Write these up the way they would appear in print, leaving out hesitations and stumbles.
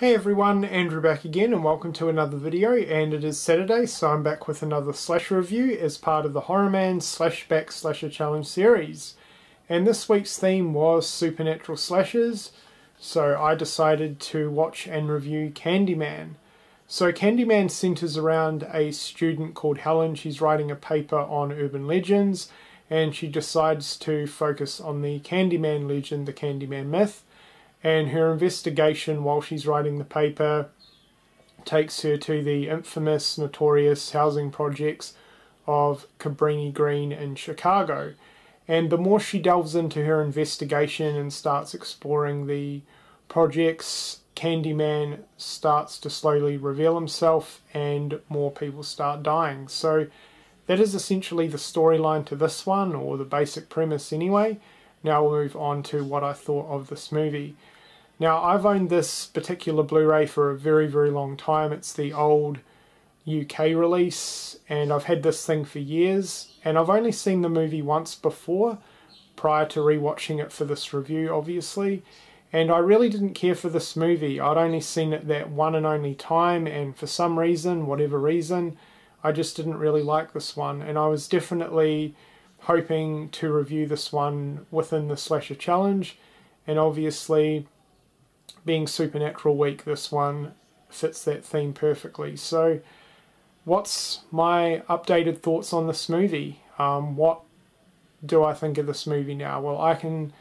Hey everyone, Andrew back again and welcome to another video, and it is Saturday, so I'm back with another slasher review as part of the HORRORmans Slashback Slasher Challenge series. And this week's theme was supernatural slashers, so I decided to watch and review Candyman. So Candyman centers around a student called Helen. She's writing a paper on urban legends, and she decides to focus on the Candyman legend, the Candyman myth. And her investigation while she's writing the paper takes her to the infamous, notorious housing projects of Cabrini Green in Chicago. And the more she delves into her investigation and starts exploring the projects, Candyman starts to slowly reveal himself and more people start dying. So that is essentially the storyline to this one, or the basic premise anyway. Now we'll move on to what I thought of this movie. Now, I've owned this particular Blu-ray for a very, very long time. It's the old UK release, and I've had this thing for years, and I've only seen the movie once before, prior to rewatching it for this review, obviously, and I really didn't care for this movie. I'd only seen it that one and only time, and for some reason, whatever reason, I just didn't really like this one, and I was definitely hoping to review this one within the Slasher Challenge, and obviously, being Supernatural Week, this one fits that theme perfectly. So, what's my updated thoughts on this movie? What do I think of this movie now? Well, I can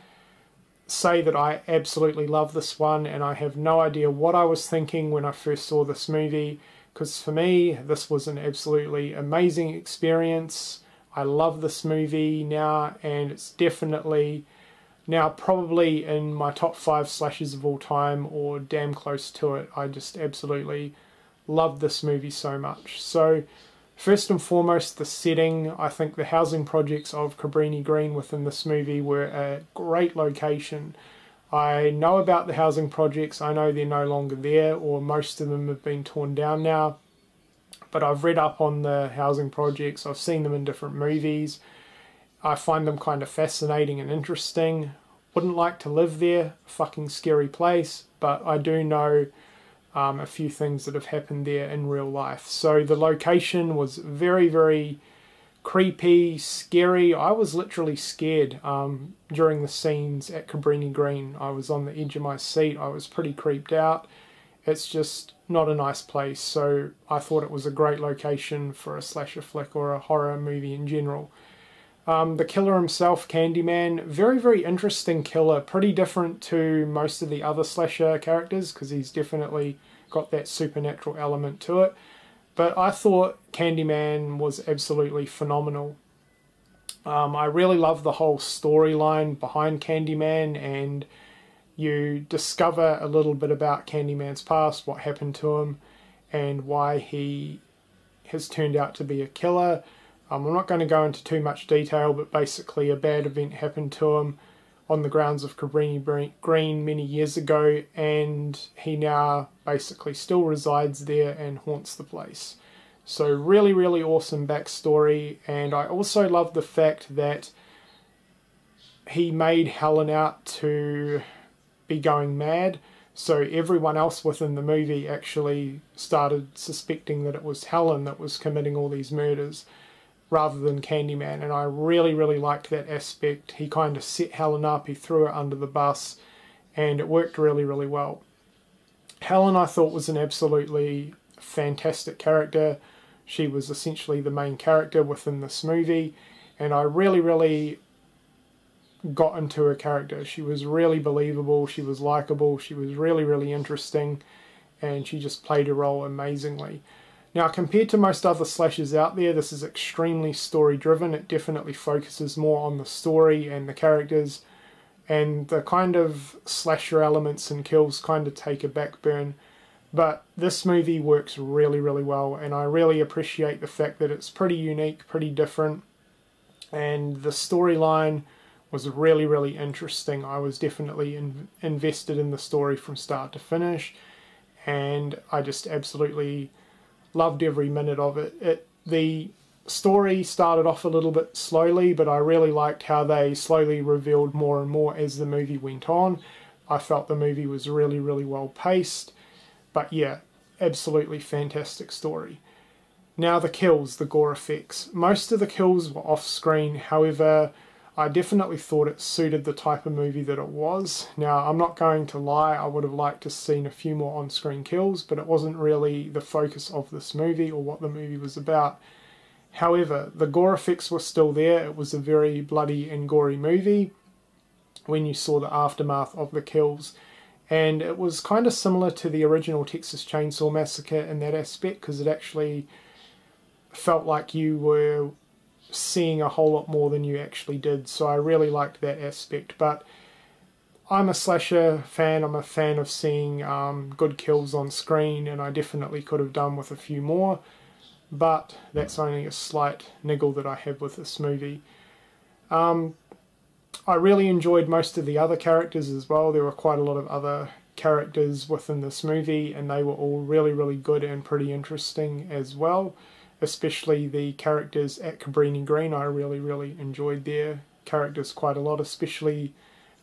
say that I absolutely love this one, and I have no idea what I was thinking when I first saw this movie, because for me, this was an absolutely amazing experience. I love this movie now, and it's definitely now probably in my top 5 slashers of all time, or damn close to it. I just absolutely love this movie so much. So first and foremost, the setting. I think the housing projects of Cabrini Green within this movie were a great location. I know about the housing projects. I know they're no longer there, or most of them have been torn down now. But I've read up on the housing projects. I've seen them in different movies. I find them kind of fascinating and interesting. Wouldn't like to live there, fucking scary place, but I do know a few things that have happened there in real life. So the location was very, very creepy, scary. I was literally scared during the scenes at Cabrini Green. I was on the edge of my seat. I was pretty creeped out. It's just not a nice place, so I thought it was a great location for a slasher flick or a horror movie in general. The killer himself, Candyman, very, very interesting killer. Pretty different to most of the other slasher characters, because he's definitely got that supernatural element to it. But I thought Candyman was absolutely phenomenal. I really love the whole storyline behind Candyman, and you discover a little bit about Candyman's past, what happened to him, and why he has turned out to be a killer. I'm not going to go into too much detail, but basically a bad event happened to him on the grounds of Cabrini Green many years ago, and he now basically still resides there and haunts the place. So really, really awesome backstory, and I also love the fact that he made Helen out to be going mad, so everyone else within the movie actually started suspecting that it was Helen that was committing all these murders, rather than Candyman, and I really, really liked that aspect. He kind of set Helen up, he threw her under the bus, and it worked really, really well. Helen, I thought, was an absolutely fantastic character. She was essentially the main character within this movie, and I really, really got into her character. She was really believable, she was likable, she was really, really interesting, and she just played her role amazingly. Now, compared to most other slashers out there, this is extremely story-driven. It definitely focuses more on the story and the characters, and the kind of slasher elements and kills kind of take a back burn. But this movie works really, really well, and I really appreciate the fact that it's pretty unique, pretty different, and the storyline was really, really interesting. I was definitely invested in the story from start to finish, and I just absolutely loved every minute of it. The story started off a little bit slowly, but I really liked how they slowly revealed more and more as the movie went on. I felt the movie was really, really well paced. But yeah, absolutely fantastic story. Now the kills, the gore effects. Most of the kills were off screen, however, I definitely thought it suited the type of movie that it was. Now, I'm not going to lie, I would have liked to have seen a few more on-screen kills, but it wasn't really the focus of this movie or what the movie was about. However, the gore effects were still there. It was a very bloody and gory movie when you saw the aftermath of the kills. And it was kind of similar to the original Texas Chainsaw Massacre in that aspect, because it actually felt like you were seeing a whole lot more than you actually did. So I really liked that aspect. But I'm a slasher fan. I'm a fan of seeing good kills on screen, and I definitely could have done with a few more. But that's only a slight niggle that I have with this movie. I really enjoyed most of the other characters as well. There were quite a lot of other characters within this movie, and they were all really, really good and pretty interesting as well. Especially the characters at Cabrini Green. I really, really enjoyed their characters quite a lot, especially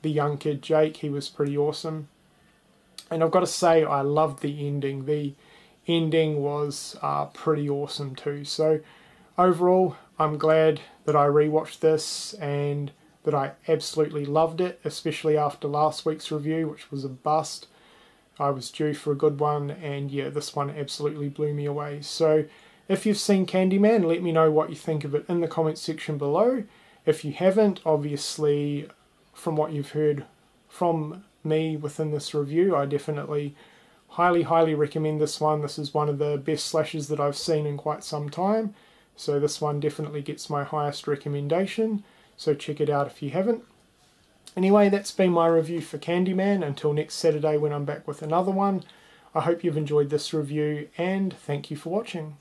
the young kid Jake. He was pretty awesome. And I've got to say, I loved the ending. The ending was pretty awesome too. So overall, I'm glad that I rewatched this and that I absolutely loved it, especially after last week's review, which was a bust. I was due for a good one, and yeah, this one absolutely blew me away. So if you've seen Candyman, let me know what you think of it in the comments section below. If you haven't, obviously, from what you've heard from me within this review, I definitely highly, highly recommend this one. This is one of the best slashers that I've seen in quite some time. So this one definitely gets my highest recommendation. So check it out if you haven't. Anyway, that's been my review for Candyman. Until next Saturday when I'm back with another one. I hope you've enjoyed this review, and thank you for watching.